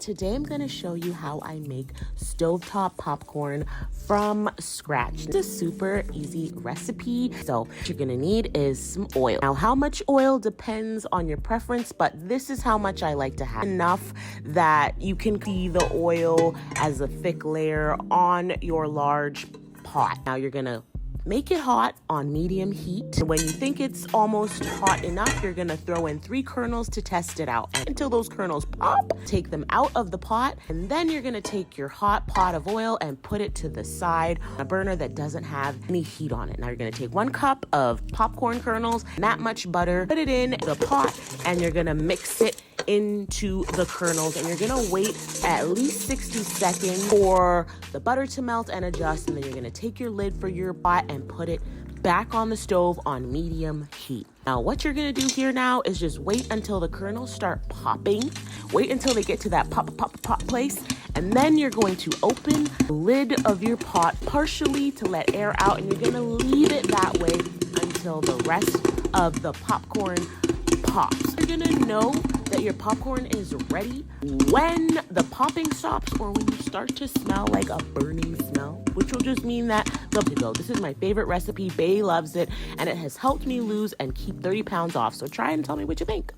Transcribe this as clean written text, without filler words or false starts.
Today I'm going to show you how I make stovetop popcorn from scratch. It's a super easy recipe. So what you're going to need is some oil. Now how much oil depends on your preference, but this is how much I like to have. Enough that you can see the oil as a thick layer on your large pot. Now you're going to make it hot on medium heat. When you think it's almost hot enough, you're gonna throw in 3 kernels to test it out. And until those kernels pop, take them out of the pot, and then you're gonna take your hot pot of oil and put it to the side on a burner that doesn't have any heat on it. Now you're gonna take 1 cup of popcorn kernels, that much butter, put it in the pot, and you're gonna mix it into the kernels, and you're gonna wait at least 60 seconds for the butter to melt and adjust, and then you're gonna take your lid for your pot and put it back on the stove on medium heat. Now what you're gonna do here now is just wait until the kernels start popping. Wait until they get to that pop place, and then you're going to open the lid of your pot partially to let air out, and you're gonna leave it that way until the rest of the popcorn pops. You're gonna know that your popcorn is ready when the popping stops or when you start to smell like a burning smell, which will just mean that this is my favorite recipe. Bay loves it, and it has helped me lose and keep 30 pounds off. So try and tell me what you think.